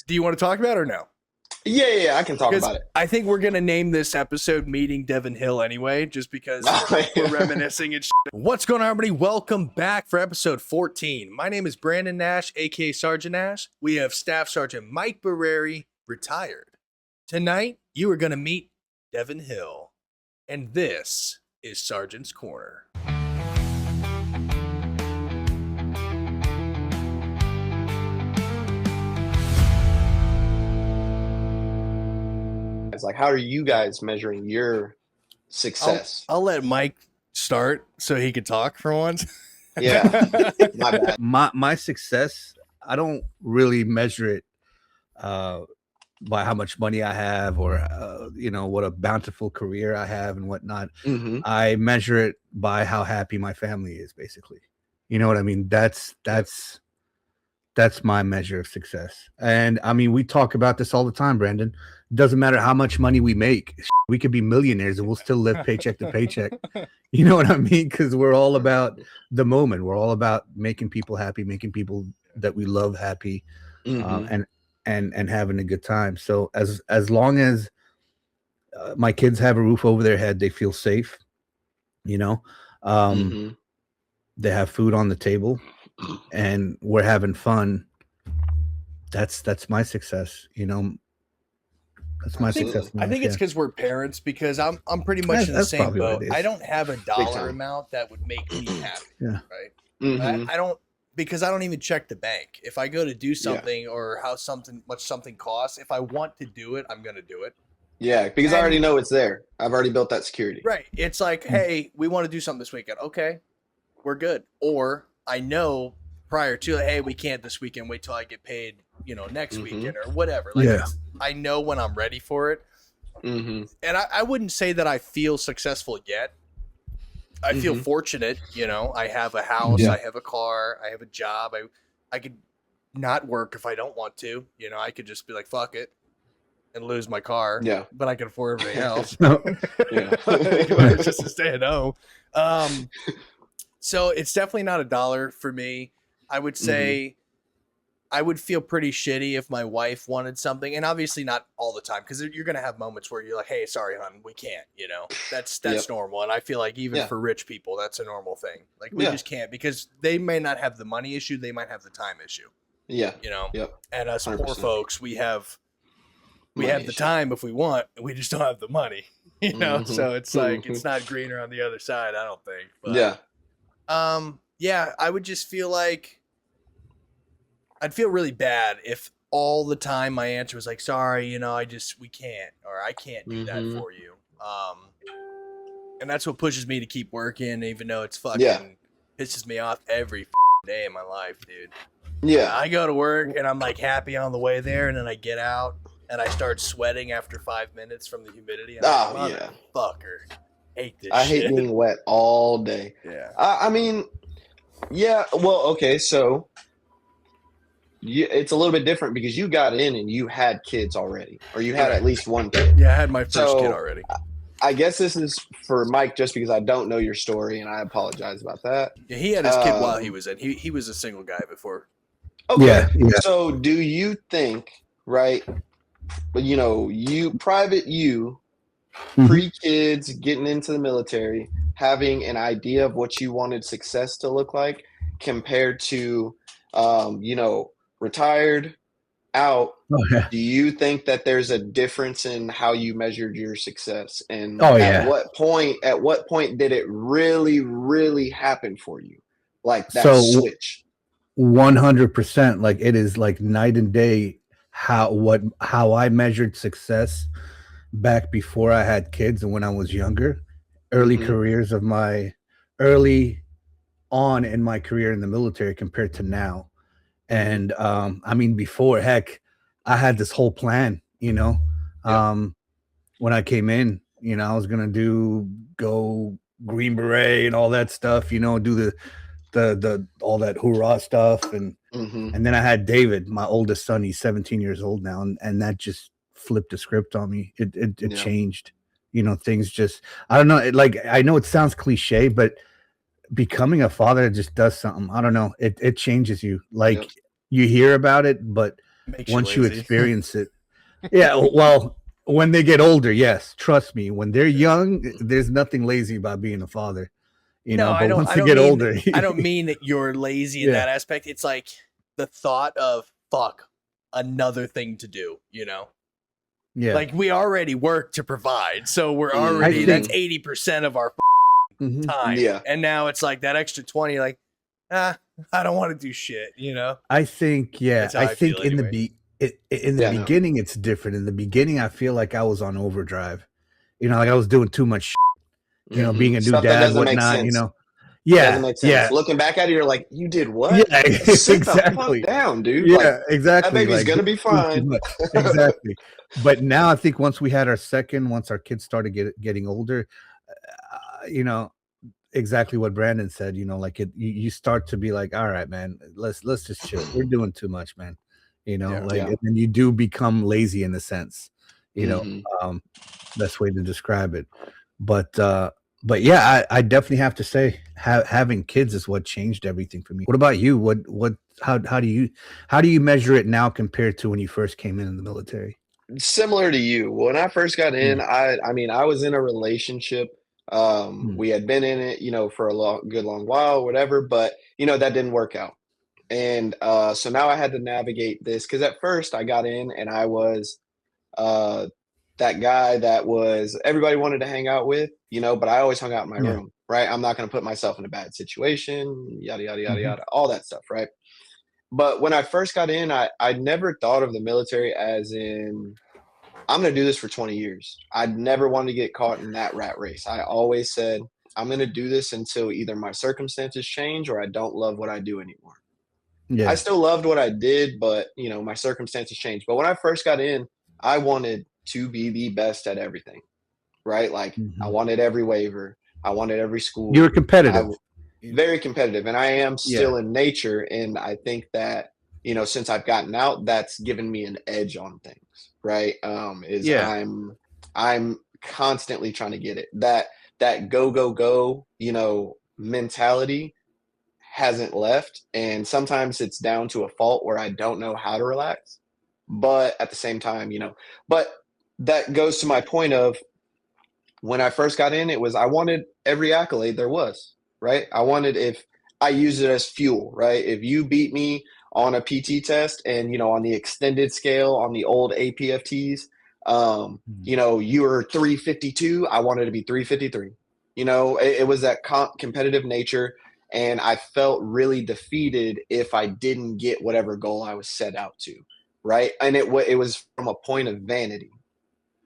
Do you want to talk about it or no? Yeah, I can talk about it. I think we're going to name this episode Meeting Devin Hill anyway, just because we're reminiscing and shit. What's going on, everybody? Welcome back for episode 14. My name is Brandon Nash, a.k.a. Sergeant Nash. We have Staff Sergeant Mike Barreri, retired. Tonight, you are going to meet Devin Hill, and this is Sergeant's Corner. Like, how are you guys measuring your success? I'll let Mike start so he can talk for once. Yeah, my bad. My success, I don't really measure it by how much money I have or what a bountiful career I have and whatnot. Mm-hmm. I measure it by how happy my family is, basically. You know what I mean? That's my measure of success. And I mean, we talk about this all the time, Brandon. Doesn't matter how much money we make. We could be millionaires and we'll still live paycheck to paycheck. You know what I mean? Because we're all about the moment. We're all about making people happy, making people that we love happy, and having a good time. So as long as my kids have a roof over their head, they feel safe. They have food on the table, and we're having fun. That's my success. That's my success. I think it's because we're parents, because I'm pretty much in the same boat. I don't have a dollar amount that would make me happy. Yeah. Right. Mm-hmm. I don't, because I don't even check the bank. If I go to do something or much something costs, if I want to do it, I'm going to do it. Yeah. Because I already know it's there. I've already built that security. Right. It's like, hey, we want to do something this weekend. Okay, we're good. Or I know prior to, hey, we can't this weekend, wait till I get paid, next weekend or whatever. Like, I know when I'm ready for it. Mm-hmm. And I wouldn't say that I feel successful yet. I feel fortunate, I have a house, I have a car, I have a job. I could not work if I don't want to, I could just be like, fuck it and lose my car. Yeah. But I can afford everything else. Yeah. Just to stay at home. So it's definitely not a dollar for me. I would say I would feel pretty shitty if my wife wanted something, and obviously not all the time, because you're going to have moments where you're like, hey, sorry, hon, we can't, that's normal. And I feel like even for rich people, that's a normal thing. Like, we just can't, because they may not have the money issue. They might have the time issue. Yeah. And us 100%. Poor folks, we have the time if we want, and we just don't have the money, So it's like, it's not greener on the other side, I don't think. But, I would just feel like I'd feel really bad if all the time my answer was like, sorry, we can't, or I can't do that for you. And that's what pushes me to keep working, even though it's fucking pisses me off every day of my life, dude. Yeah. I go to work and I'm like happy on the way there, and then I get out and I start sweating after 5 minutes from the humidity. And I'm like, motherfucker, hate this shit. I hate being wet all day. Yeah. I mean, well, okay, so it's a little bit different because you got in and you had kids already, or you had at least one kid. Yeah, I had my first kid already. I guess this is for Mike, just because I don't know your story, and I apologize about that. Yeah, he had his kid while he was in. He was a single guy before. Okay. Yeah. So do you think, right, pre-kids, getting into the military, having an idea of what you wanted success to look like compared to, retired, out, do you think that there's a difference in how you measured your success? And at what point did it really, really happen for you? Like that switch? 100%. Like, it is like night and day how I measured success back before I had kids and when I was younger, early on in my career in the military compared to now. And I mean, before, heck, I had this whole plan, when I came in, I was gonna go Green Beret and all that stuff, do the all that hoorah stuff, and then I had David, my oldest son. He's 17 years old now, and that just flipped the script on me. It changed, things just, I don't know. I know it sounds cliche, but becoming a father just does something. I don't know. It changes you. You hear about it, but once you experience it. Yeah, well, when they get older, yes, trust me. When they're young, there's nothing lazy about being a father. But once they get older, I don't mean that you're lazy in that aspect. It's like the thought of another thing to do, Yeah. Like we already work to provide, so we're already that's 80% of our time. Yeah. And now it's like that extra 20, like, I don't want to do shit, I think, I think in anyway. the beginning it's different. In the beginning, I feel like I was on overdrive. Like I was doing too much shit, being a new Stuff dad, whatnot, Yeah, doesn't make sense. Yeah. Looking back at it, you're like, you did what? Yeah, sit the fuck down, dude. Yeah, exactly. That baby's gonna be fine. Exactly. But now I think once we had once our kids started getting older, exactly what Brandon said. Like you start to be like, all right, man, let's just chill. We're doing too much, man. And then you do become lazy in a sense. Best way to describe it. But yeah, I definitely have to say having kids is what changed everything for me. What about you? How do you measure it now compared to when you first came in the military? Similar to you. When I first got in, I was in a relationship. We had been in it, for a good long while, whatever, but that didn't work out. And so now I had to navigate this because at first I got in and I was that guy that was everybody wanted to hang out with, but I always hung out in my room, right? I'm not going to put myself in a bad situation, yada, yada, yada, yada, all that stuff, right? But when I first got in, I never thought of the military as in, I'm going to do this for 20 years. I'd never wanted to get caught in that rat race. I always said, I'm going to do this until either my circumstances change or I don't love what I do anymore. Yeah. I still loved what I did, but, my circumstances changed. But when I first got in, I wanted to be the best at everything, right? Like I wanted every waiver. I wanted every school. You were competitive. Very competitive. And I am still in nature. And I think that, since I've gotten out, that's given me an edge on things, right? I'm constantly trying to get it. That go, mentality hasn't left. And sometimes it's down to a fault where I don't know how to relax. But at the same time, but that goes to my point of when I first got in, I wanted every accolade there was, right? I wanted, if I use it as fuel, right? If you beat me on a PT test and, on the extended scale, on the old APFTs, you were 352, I wanted to be 353. It was that competitive nature. And I felt really defeated if I didn't get whatever goal I was set out to, right? And it was from a point of vanity.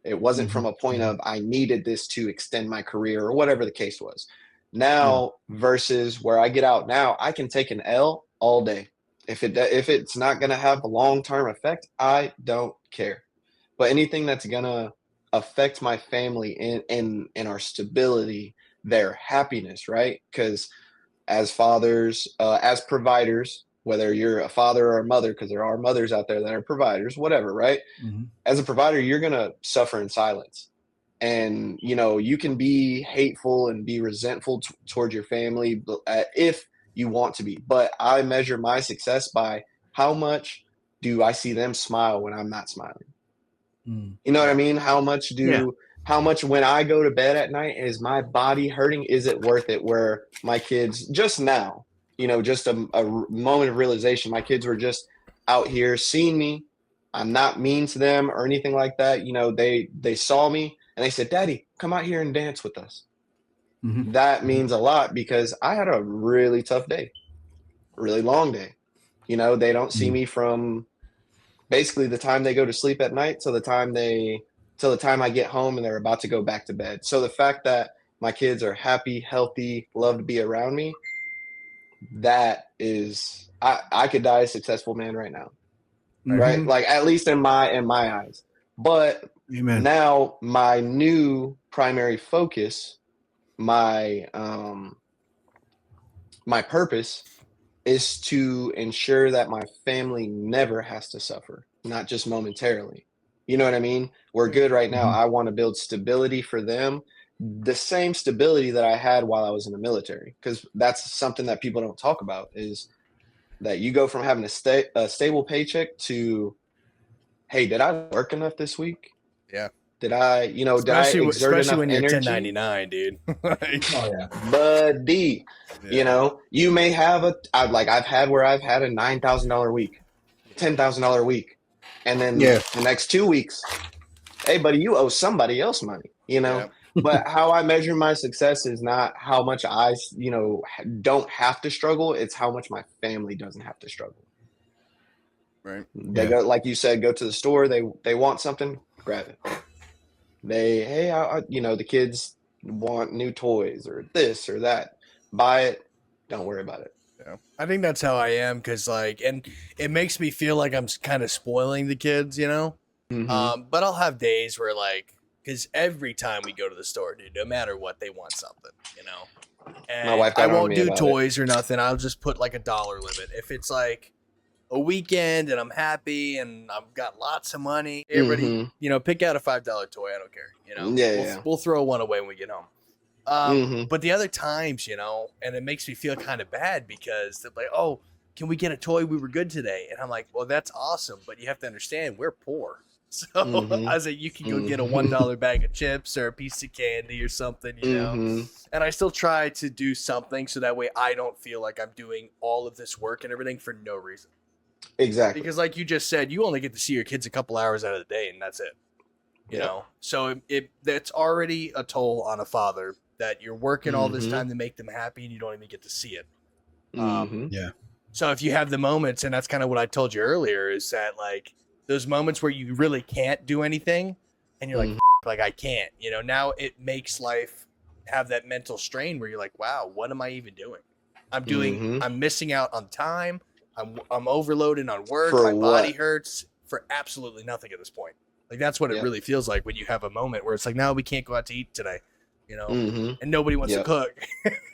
It wasn't from a point of I needed this to extend my career or whatever the case was. Now versus where I get out now, I can take an L all day. If it's not going to have a long-term effect, I don't care. But anything that's going to affect my family and our stability, their happiness, right? Because as fathers, as providers, whether you're a father or a mother, because there are mothers out there that are providers, whatever, right? As a provider, you're going to suffer in silence. And, you can be hateful and be resentful toward your family if you want to be. But I measure my success by how much do I see them smile when I'm not smiling? You know what I mean? How much when I go to bed at night, is my body hurting? Is it worth it? Where my kids just now, just a moment of realization, my kids were just out here seeing me. I'm not mean to them or anything like that. They saw me and they said, Daddy, come out here and dance with us. That means a lot because I had a really tough day, really long day. They don't see me from basically the time they go to sleep at night till the time I get home and they're about to go back to bed. So the fact that my kids are happy, healthy, love to be around me, that is, I could die a successful man right now, right? Like at least in my eyes. But now my new primary focus, my purpose is to ensure that my family never has to suffer, not just momentarily. You know what I mean? We're good right now. I want to build stability for them, the same stability that I had while I was in the military, because that's something that people don't talk about, is that you go from having a stable paycheck to hey, did I work enough this week? Yeah. Did I exert enough when you're energy? 1099, dude. Buddy, you may have I've had where I've had a $9,000 week, $10,000 week, and then the next 2 weeks, hey, buddy, you owe somebody else money, But how I measure my success is not how much I, don't have to struggle. It's how much my family doesn't have to struggle. Right. They go, like you said, go to the store. They want something, grab it. The kids want new toys or this or that. Buy it. Don't worry about it. Yeah. I think that's how I am because, and it makes me feel like I'm kind of spoiling the kids, Mm-hmm. But I'll have days where, because every time we go to the store, dude, no matter what, they want something, And my wife I won't do toys or nothing. I'll just put a $1 limit. If it's a weekend and I'm happy and I've got lots of money, everybody, pick out a $5 toy. I don't care. We'll throw one away when we get home. But the other times, and it makes me feel kind of bad because they're like, oh, can we get a toy? We were good today. And I'm like, well, that's awesome. But you have to understand we're poor. So I was like, you can go get a $1 bag of chips or a piece of candy or something, And I still try to do something so that way I don't feel like I'm doing all of this work and everything for no reason. Exactly. Because like you just said, you only get to see your kids a couple hours out of the day and that's it. You know? So that's already a toll on a father that you're working all this time to make them happy and you don't even get to see it. So if you have the moments, and that's kind of what I told you earlier, is that those moments where you really can't do anything and you're like I can't, now it makes life have that mental strain where you're like, wow, what am I even doing? I'm missing out on time. I'm overloaded on work. My body hurts for absolutely nothing at this point. That's what it really feels like when you have a moment where it's like, no, we can't go out to eat today, and nobody wants to cook.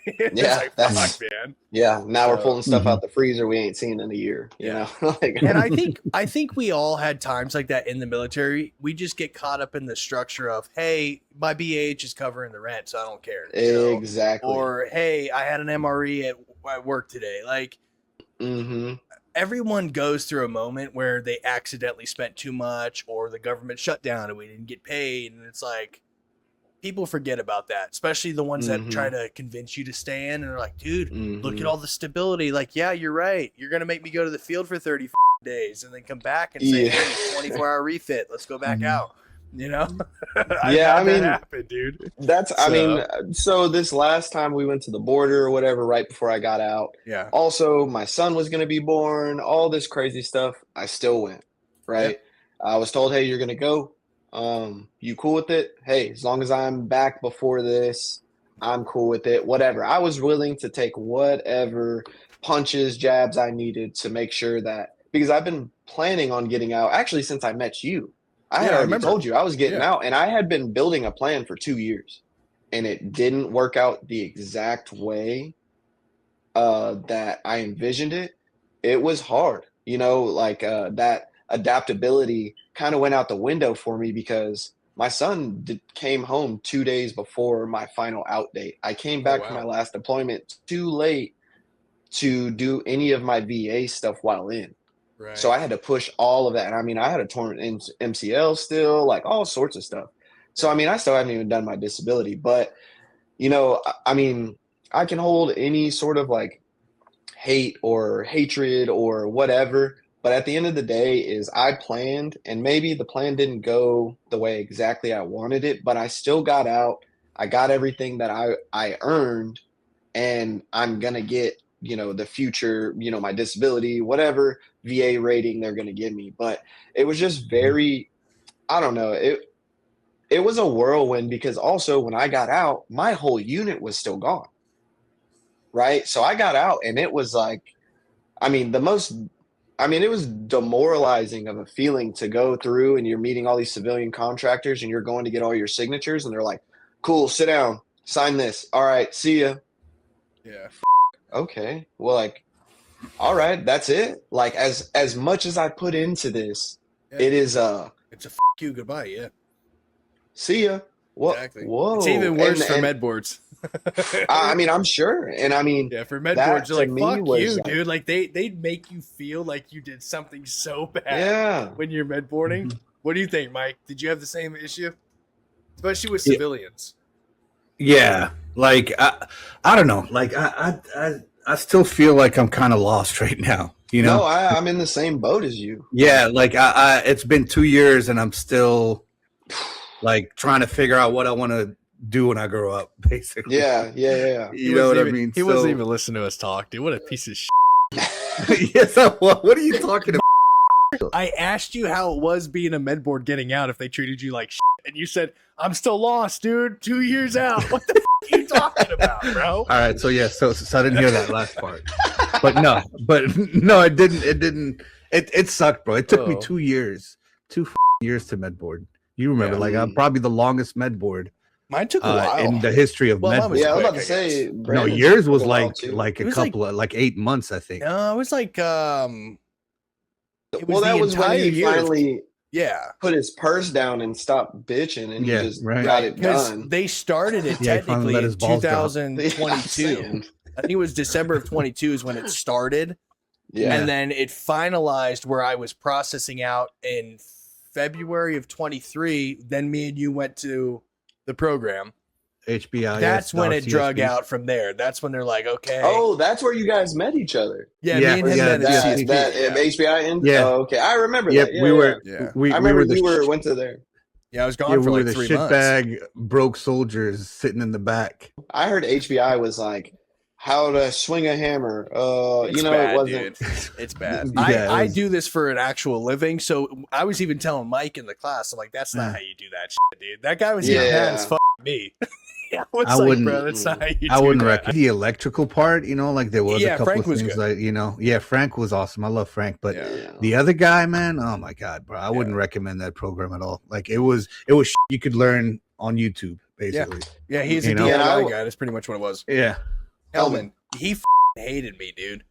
It's fuck, man. Yeah. Now we're pulling stuff out the freezer we ain't seen in a year, you know? And I think we all had times like that in the military. We just get caught up in the structure of, hey, my BH is covering the rent, so I don't care. Exactly. Or, hey, I had an MRE at work today. Everyone goes through a moment where they accidentally spent too much or the government shut down and we didn't get paid. And it's like, people forget about that, especially the ones that try to convince you to stay in and they're like, dude, look at all the stability. Yeah, you're right. You're going to make me go to the field for 30 days and then come back and say, hey, 24-hour refit. Let's go back out. I mean, that happen, dude. So this last time we went to the border or whatever, right before I got out. Yeah. Also, my son was going to be born, all this crazy stuff. I still went, right? Yeah. I was told, hey, you're going to go. You cool with it? Hey, as long as I'm back before this, I'm cool with it. Whatever. I was willing to take whatever punches, jabs I needed to make sure that, because I've been planning on getting out actually since I met you. I had already told you I was getting out, and I had been building a plan for 2 years, and it didn't work out the exact way that I envisioned it. It was hard, that adaptability kind of went out the window for me because my son came home 2 days before my final out date. I came back from my last deployment too late to do any of my VA stuff while in. Right. So I had to push all of that. And I mean, I had a torn MCL still, all sorts of stuff. So, I still haven't even done my disability, but, I can hold any sort of hate or hatred or whatever. But at the end of the day is I planned, and maybe the plan didn't go the way exactly I wanted it, but I still got out. I got everything that I earned, and I'm going to get, the future, my disability, whatever VA rating they're going to give me. But it was just very, I don't know. It was a whirlwind because also when I got out, my whole unit was still gone. Right. So I got out and it was it was demoralizing of a feeling to go through and you're meeting all these civilian contractors and you're going to get all your signatures and they're like, cool, sit down, sign this. All right. See ya. Yeah. Okay. Well, all right, that's it. As much as I put into this, it is it's a you goodbye. Yeah. See ya. What? Exactly. Whoa. It's even worse for med boards. I mean, I'm sure, and I mean, yeah, for med boards, you're like, fuck you, dude. Like they'd make you feel like you did something so bad when you're med boarding. Mm-hmm. What do you think, Mike? Did you have the same issue, especially with civilians? Yeah, like I don't know, like I still feel like I'm kind of lost right now. You know, no, I'm in the same boat as you. Yeah, like I it's been 2 years and I'm still like trying to figure out what I want to do when I grow up, basically. Yeah. You know what I mean? He wasn't even listening to us talk, dude. What a piece of shit. Yes, what are you talking about? I asked you how it was being a med board getting out if they treated you like shit, and you said, I'm still lost, dude. 2 years out. What the f are you talking about, bro? All right, so yeah, so I didn't hear that last part. But no, it didn't. It sucked, bro. It took me 2 years, 2 years to med board. You remember, like I'm probably the longest med board. Mine took a while in the history of med board. Yeah, I was about to say. No, yours was like a couple of 8 months, I think. No, it was like It was that was when he finally put his purse down and stopped bitching, and he just got it done. They started it technically in 2022. I think it was December of 22 is when it started. Yeah. And then it finalized where I was processing out in February of 23. Then me and you went to the program. HBI. That's when it drug out from there. That's when they're like, okay. Oh, that's where you guys met each other. Yeah, me and him met at HBI. Yeah. Oh, okay. I remember that. Yeah, we were. I remember we went to there. Yeah, I was gone for like 3 months. Shitbag broke soldiers sitting in the back. I heard HBI was like how to swing a hammer. It's bad, it wasn't. Dude. It's bad. I do this for an actual living, so I was even telling Mike in the class, I'm like, that's not how you do that shit, dude. That guy was even mad as fuck at me. Yeah, I wouldn't. Bro, that's not how you I wouldn't recommend the electrical part. You know, like there was a couple Frank of things, like Frank was awesome. I love Frank, but the other guy, man, oh my god, bro, I wouldn't recommend that program at all. Like it was you could learn on YouTube, basically. Yeah, he's a DIY guy. That's pretty much what it was. Yeah, Hellman, he hated me, dude.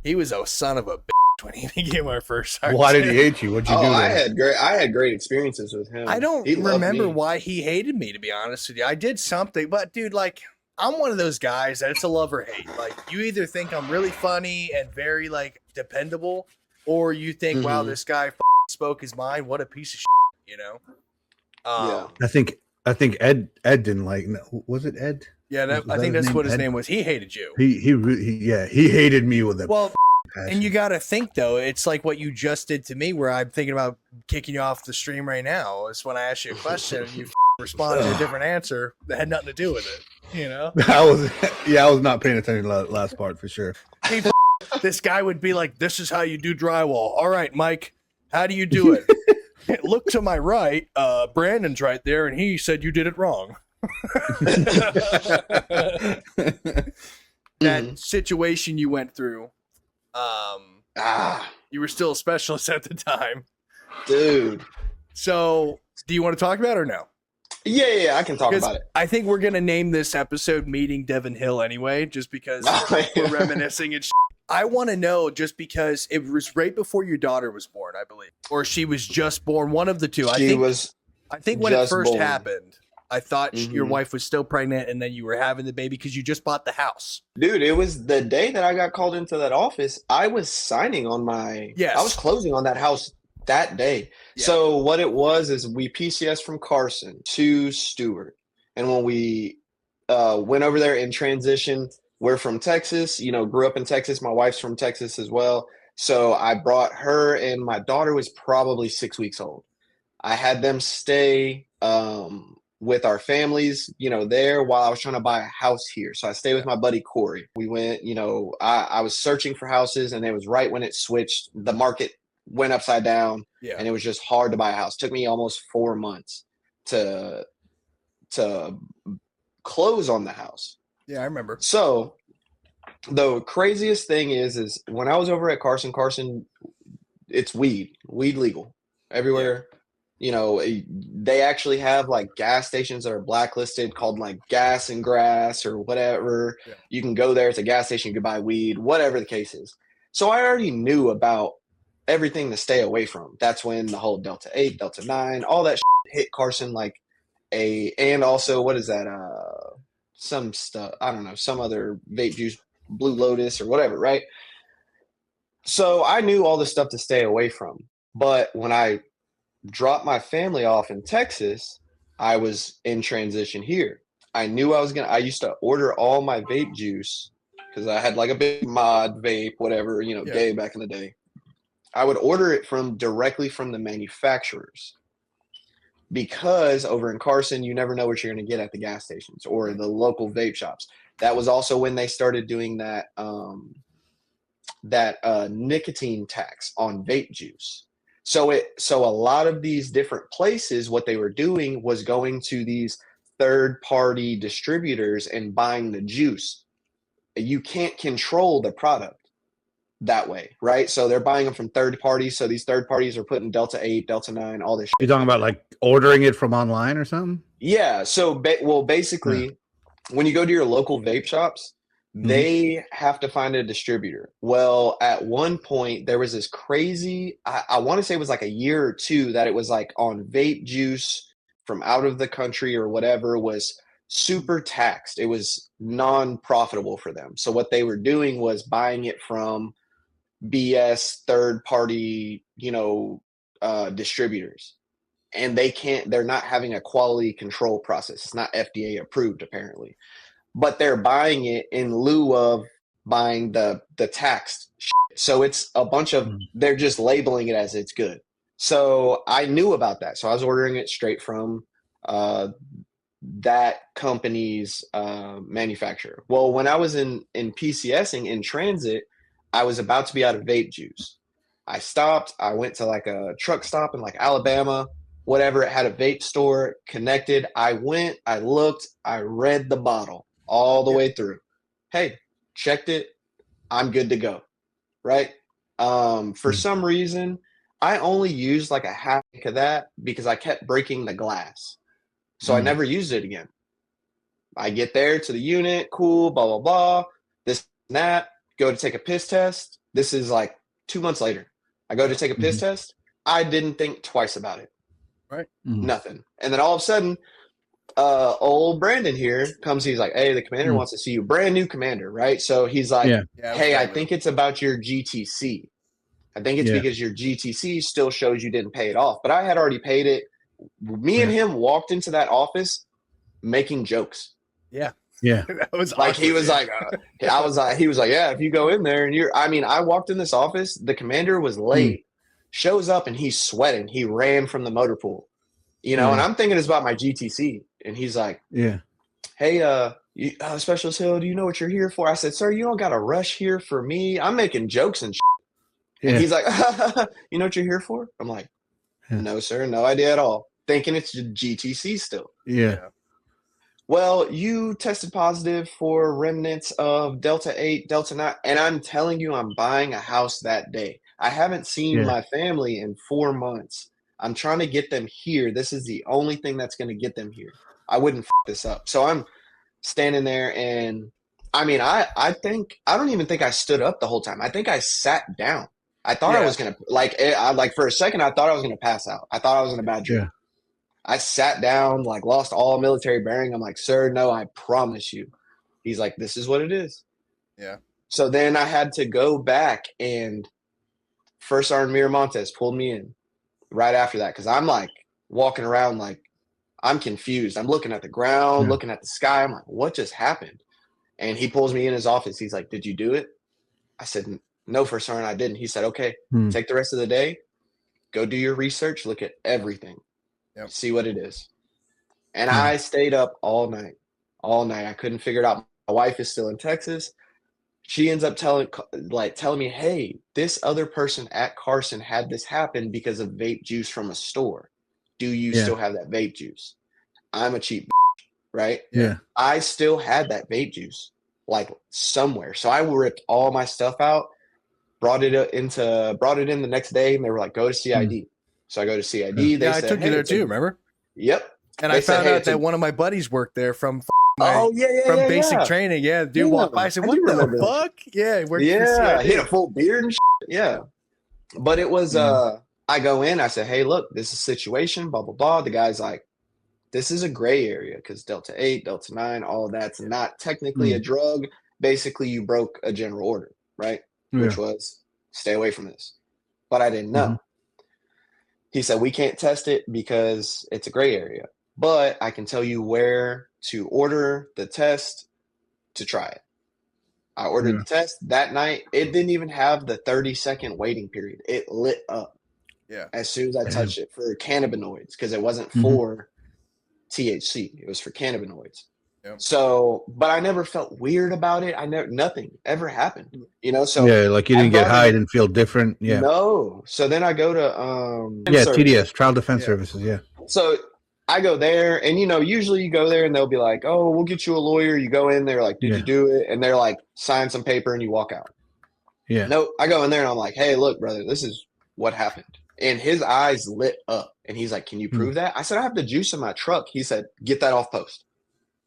He was a son of a bitch when he became our first sergeant. Why did he hate you? What'd you do? I had great experiences with him. I don't remember why he hated me, to be honest with you. I did something, but dude, like I'm one of those guys that it's a love or hate. Like you either think I'm really funny and very like dependable, or you think, wow, this guy spoke his mind. What a piece of shit, you know? I think Ed didn't like. Was it Ed? Yeah, I think that's what his name was. He hated you. He hated me with a passion. And you got to think, though, it's like what you just did to me, where I'm thinking about kicking you off the stream right now. It's when I asked you a question and you responded to a different answer that had nothing to do with it. You know? I was not paying attention to that last part for sure. This guy would be like, this is how you do drywall. All right, Mike, how do you do it? Look to my right. Brandon's right there, and he said you did it wrong. That situation you went through. You were still a specialist at the time, dude. So, do you want to talk about it or no? Yeah, I can talk about it. I think we're gonna name this episode "Meeting Devin Hill" anyway, just because we're reminiscing and. I want to know, just because it was right before your daughter was born, I believe, or she was just born. One of the two. I think when it first happened. I thought your wife was still pregnant and then you were having the baby because you just bought the house. Dude, it was the day that I got called into that office. I was signing on I was closing on that house that day. Yeah. So what it was is we PCS from Carson to Stewart. And when we went over there in transition, we're from Texas, grew up in Texas. My wife's from Texas as well. So I brought her, and my daughter was probably 6 weeks old. I had them stay with our families, there while I was trying to buy a house here. So I stayed with my buddy Corey. We went, I was searching for houses, and it was right when it switched. The market went upside down, and it was just hard to buy a house. It took me almost 4 months to close on the house. Yeah, I remember. So the craziest thing is when I was over at Carson, it's weed legal everywhere. They actually have like gas stations that are blacklisted called like Gas and Grass or whatever. Yeah. You can go there. It's a gas station. You can buy weed, whatever the case is. So I already knew about everything to stay away from. That's when the whole Delta 8, Delta 9, all that hit Carson and also, what is that? some stuff. I don't know, some other vape juice, Blue Lotus or whatever, right? So I knew all the stuff to stay away from. But when I dropped my family off in Texas, I was in transition here. I knew I used to order all my vape juice because I had like a big mod vape, whatever, gay back in the day. I would order it directly from the manufacturers, because over in Carson, you never know what you're going to get at the gas stations or the local vape shops. That was also when they started doing that nicotine tax on vape juice. So a lot of these different places, what they were doing was going to these third-party distributors and buying the juice. You can't control the product that way, right? So they're buying them from third parties. So these third parties are putting Delta 8, Delta 9, all this shit. You're talking about like ordering it from online or something? Yeah. So, basically, when you go to your local vape shops, they have to find a distributor. Well, at one point, there was this crazy, I want to say it was like a year or two, that it was like on vape juice from out of the country or whatever was super taxed. It was non-profitable for them. So what they were doing was buying it from BS third-party, distributors. And they're not having a quality control process. It's not FDA approved, apparently. But they're buying it in lieu of buying the taxed shit. So it's a bunch of, they're just labeling it as it's good. So I knew about that. So I was ordering it straight from that company's manufacturer. Well, when I was in PCSing in transit, I was about to be out of vape juice. I stopped. I went to like a truck stop in like Alabama, whatever. It had a vape store connected. I went, I looked, I read the bottle all the way through. Hey, checked it. I'm good to go. Right. For some reason, I only used like a half of that because I kept breaking the glass. So I never used it again. I get there to the unit. Cool. Blah, blah, blah. This and that. Go to take a piss test. This is like 2 months later. I go to take a piss test. I didn't think twice about it. Right. Nothing. And then all of a sudden, old Brandon here comes. He's like, hey, the commander wants to see you. Brand new commander, right? So he's like, hey, I think it's about your GTC. I think it's because your GTC still shows you didn't pay it off. But I had already paid it. Me and him walked into that office making jokes. Yeah. Yeah. That was like, awesome. he was like, he was like, yeah, if you go in there and I walked in this office, the commander was late, shows up and he's sweating. He ran from the motor pool, and I'm thinking it's about my GTC. And he's like, hey, Specialist Hill, do you know what you're here for? I said, sir, you don't got to rush here for me. I'm making jokes and shit. And he's like, you know what you're here for? I'm like, no, sir, no idea at all. Thinking it's GTC still. Yeah. Well, you tested positive for remnants of Delta 8, Delta 9, and I'm telling you, I'm buying a house that day. I haven't seen my family in 4 months. I'm trying to get them here. This is the only thing that's going to get them here. I wouldn't f this up. So I'm standing there, and I don't even think I stood up the whole time. I think I sat down. I thought I was going to, for a second, I thought I was going to pass out. I thought I was in a bad dream. I sat down, lost all military bearing. I'm like, sir, no, I promise you. He's like, this is what it is. Yeah. So then I had to go back, and First Sergeant Miramontes pulled me in right after that because I'm like walking around like I'm confused. I'm looking at the ground, looking at the sky. I'm like, what just happened? And he pulls me in his office. He's like, did you do it? I said, no, First Sergeant, I didn't. He said, okay, take the rest of the day, go do your research, look at everything. See what it is. And I stayed up all night. I couldn't figure it out. My wife is still in Texas. She ends up telling me, hey, this other person at Carson had this happen because of vape juice from a store. Do you still have that vape juice? I'm a cheap bitch, right? Yeah. I still had that vape juice somewhere. So I ripped all my stuff out, brought it in the next day, and they were like, go to CID. So I go to CID. They said, I took you there too, remember? Yep. And I found out that one of my buddies worked there from basic training. Yeah, dude walked by. I said, "What the fuck?" Yeah, he had a full beard and shit. Yeah, but it was. I go in. I said, "Hey, look, this is a situation." Blah blah blah. The guy's like, this is a gray area because Delta 8, Delta 9, all of that's not technically a drug. Basically, you broke a general order, right? Yeah. Which was stay away from this. But I didn't know. He said, we can't test it because it's a gray area. But I can tell you where to order the test to try it. I ordered the test that night. It didn't even have the 30-second waiting period. It lit up as soon as I touched it for cannabinoids because it wasn't for THC. It was for cannabinoids. Yep. So, but I never felt weird about it. Nothing ever happened, you know? So like you didn't get high, didn't feel different. Yeah. No. So then I go to, TDS, Trial Defense Services. Yeah. So I go there and, usually you go there and they'll be like, oh, we'll get you a lawyer. You go in there like, did you do it? And they're like, sign some paper and you walk out. Yeah. No, I go in there and I'm like, hey, look, brother, this is what happened. And his eyes lit up and he's like, can you prove that? I said, I have the juice in my truck. He said, get that off post.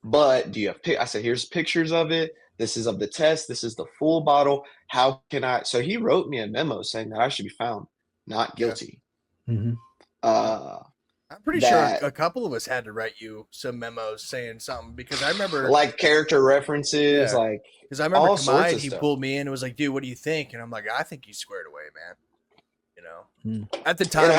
But do you have, I said, here's pictures of it. This is of the test. This is the full bottle. How can I? So he wrote me a memo saying that I should be found not guilty. I'm pretty sure a couple of us had to write you some memos saying something because I remember like character references, like because I remember Kamai, he pulled me in and was like, dude, what do you think? And I'm like, I think he's squared away, man. At the time,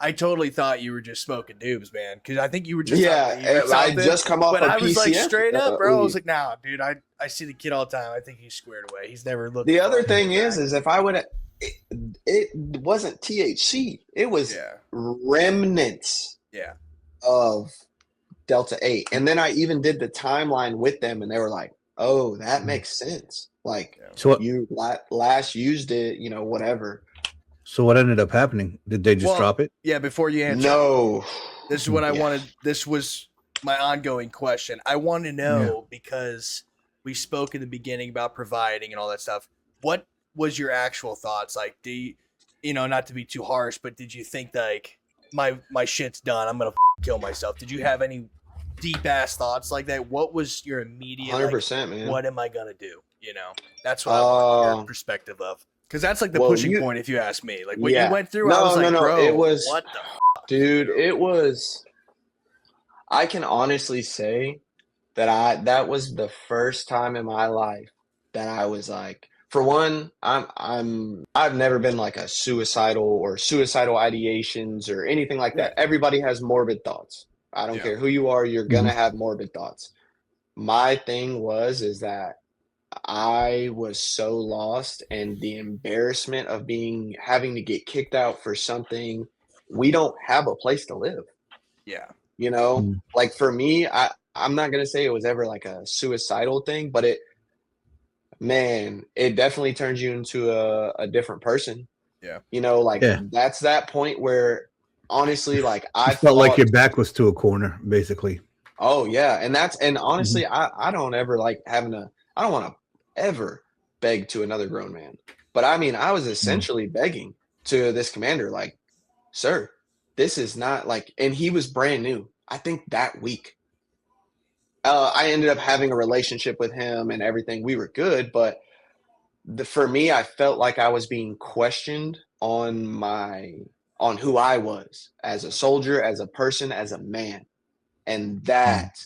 I totally thought you were just smoking dubs, man. Because I think you were just I just come off. But I was like straight up, bro. I was like, nah, dude. I see the kid all the time. I think he's squared away. He's never looked. The other thing is if I would, it wasn't THC. It was remnants. Of Delta 8, and then I even did the timeline with them, and they were like, "Oh, that makes sense." Like, so you last used it, whatever. So what ended up happening? Did they just drop it? Yeah, before you answer. No. This is what I wanted. This was my ongoing question. I want to know because we spoke in the beginning about providing and all that stuff. What was your actual thoughts? Like, do you, not to be too harsh, but did you think like my shit's done, I'm going to kill myself? Did you have any deep ass thoughts like that? What was your immediate 100%, man. What am I going to do? That's what I want your perspective of. Because that's like the pushing point, if you ask me. Like what you went through, I was like, bro, it was, what the dude? It was. I can honestly say that was the first time in my life that I was like, for one, I've never been like a suicidal or suicidal ideations or anything like that. Everybody has morbid thoughts. I don't care who you are, you're gonna have morbid thoughts. My thing is that I was so lost, and the embarrassment of having to get kicked out for something. We don't have a place to live. Yeah. Like for me, I'm not going to say it was ever like a suicidal thing, but it definitely turns you into a different person. Yeah. That's that point where honestly, like I felt like your back was to a corner basically. Oh yeah. And honestly, I don't ever like I don't want to ever beg to another grown man. But I mean, I was essentially begging to this commander, like, sir, this is not like, and he was brand new. I think that week, I ended up having a relationship with him and everything. We were good, but for me, I felt like I was being questioned on who I was as a soldier, as a person, as a man. And that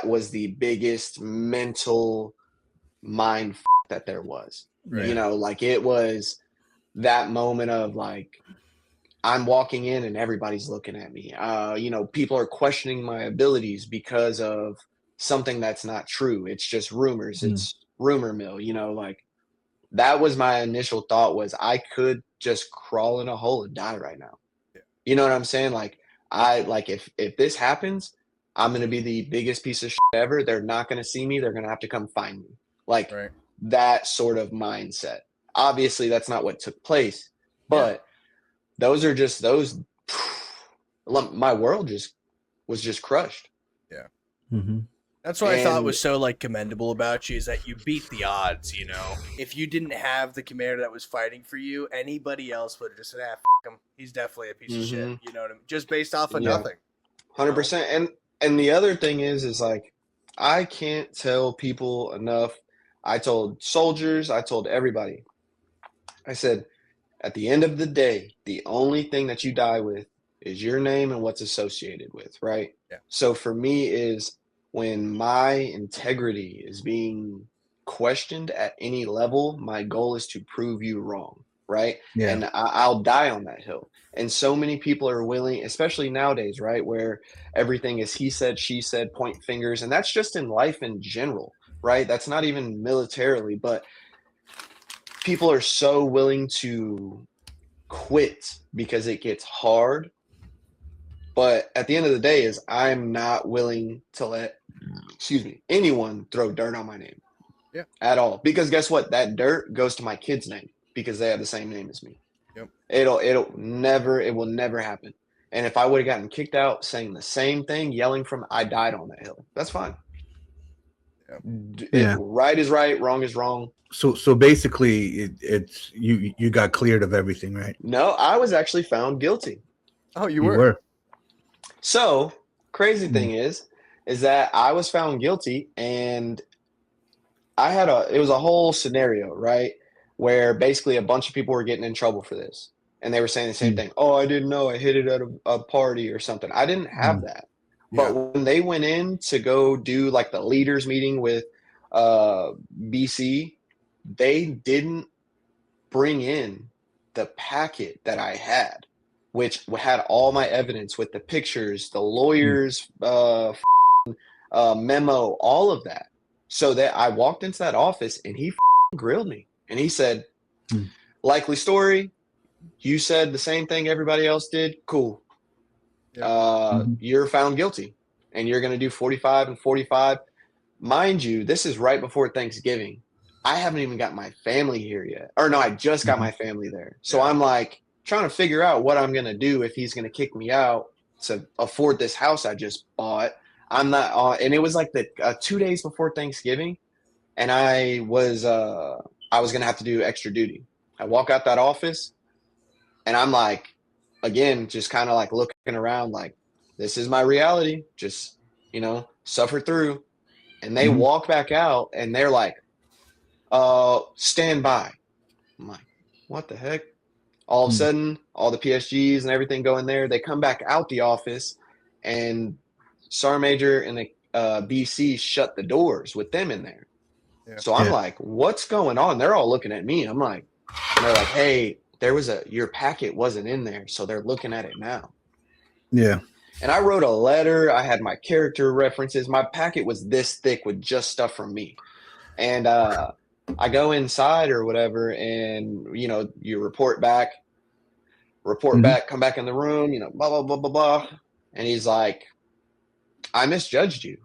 was the biggest mental mind that there was. Right. Like it was that moment of like, I'm walking in and everybody's looking at me. People are questioning my abilities because of something that's not true. It's just rumors. It's rumor mill, like that was my initial thought was I could just crawl in a hole and die right now. Yeah. You know what I'm saying? Like if this happens, I'm going to be the biggest piece of shit ever. They're not going to see me. They're going to have to come find me. Like that sort of mindset. Obviously that's not what took place, but those are just my world was just crushed. Yeah. Mm-hmm. That's what I thought was so like commendable about you is that you beat the odds, If you didn't have the commander that was fighting for you, anybody else would have just said, f him. He's definitely a piece of shit. You know what I mean? Just based off of nothing. 100%. And the other thing is like, I can't tell people enough. I told soldiers, I told everybody, I said, at the end of the day, the only thing that you die with is your name and what's associated with, right? Yeah. So for me is when my integrity is being questioned at any level, my goal is to prove you wrong, right? Yeah. And I'll die on that hill. And so many people are willing, especially nowadays, right, where everything is he said, she said, point fingers, and that's just in life in general, right? That's not even militarily, but people are so willing to quit because it gets hard. But at the end of the day is I'm not willing to let, anyone throw dirt on my name. Yeah. At all. Because guess what? That dirt goes to my kid's name because they have the same name as me. Yep. It will never happen. And if I would have gotten kicked out saying the same thing, yelling from I died on that hill, that's fine. Yeah. Right is right, wrong is wrong. So basically it's you got cleared of everything, right? No, I was actually found guilty. Oh, you were. So crazy thing is that I was found guilty, and it was a whole scenario, right? Where basically a bunch of people were getting in trouble for this. And they were saying the same thing. Oh, I didn't know. I hit it at a party or something. I didn't have that. But when they went in to go do like the leaders meeting with BC, they didn't bring in the packet that I had, which had all my evidence with the pictures, the lawyers, memo, all of that. So that I walked into that office and he grilled me and he said, likely story. You said the same thing everybody else did. Cool. You're found guilty and you're going to do 45 and 45. Mind you, this is right before Thanksgiving. I haven't even got my family here yet. Or no, I just got my family there. So I'm like trying to figure out what I'm going to do if he's going to kick me out to afford this house I just bought. I'm not and it was like the 2 days before Thanksgiving, and I was going to have to do extra duty. I walk out that office and I'm like, again, just kind of like looking around like, this is my reality. Just, suffer through. And they walk back out and they're like, stand by. I'm like, what the heck? All of a sudden, all the PSGs and everything go in there. They come back out the office, and Sergeant Major and the BC shut the doors with them in there. Yeah. So I'm like, what's going on? They're all looking at me. I'm like, and they're like, hey, your packet wasn't in there. So they're looking at it now. Yeah. And I wrote a letter. I had my character references. My packet was this thick with just stuff from me. And I go inside or whatever, and, you report back, come back in the room, blah, blah, blah, blah, blah. And he's like, I misjudged you.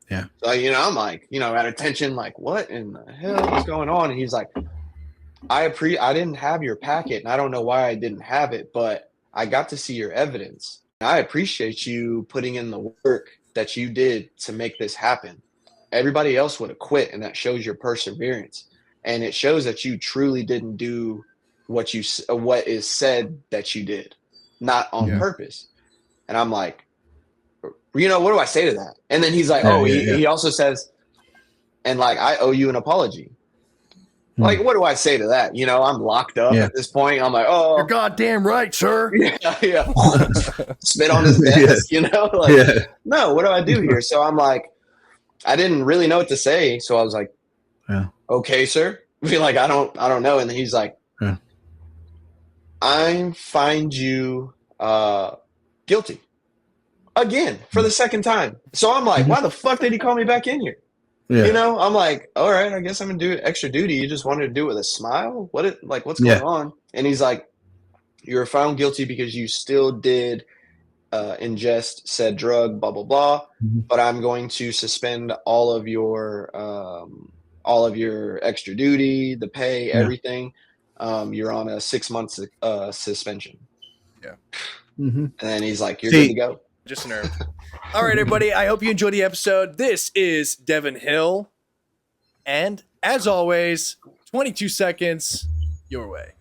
Yeah. So, I'm like, at attention, like, what in the hell is going on? And he's like, I didn't have your packet, and I don't know why I didn't have it, but I got to see your evidence. I appreciate you putting in the work that you did to make this happen. Everybody else would have quit, and that shows your perseverance. And it shows that you truly didn't do what is said that you did, not on purpose. And I'm like, what do I say to that? And then he's like, he also says, and like, I owe you an apology. Like, what do I say to that? I'm locked up at this point. I'm like, oh, you're goddamn right, sir. Yeah. Spit on his desk, no, what do I do here? So I'm like, I didn't really know what to say. So I was like, okay, sir. Like, I don't know. And then he's like, I find you guilty again for the second time. So I'm like, why the fuck did he call me back in here? Yeah. I'm like, all right, I guess I'm gonna do extra duty. You just wanted to do it with a smile? What's going on? And he's like, you were found guilty because you still did ingest said drug, blah blah blah. But I'm going to suspend all of your extra duty, the pay, everything. You're on a 6 months suspension. Yeah. And then he's like, you're good to go. Just an herb. All right, everybody. I hope you enjoyed the episode. This is Devin Hill. And as always, 22 seconds your way.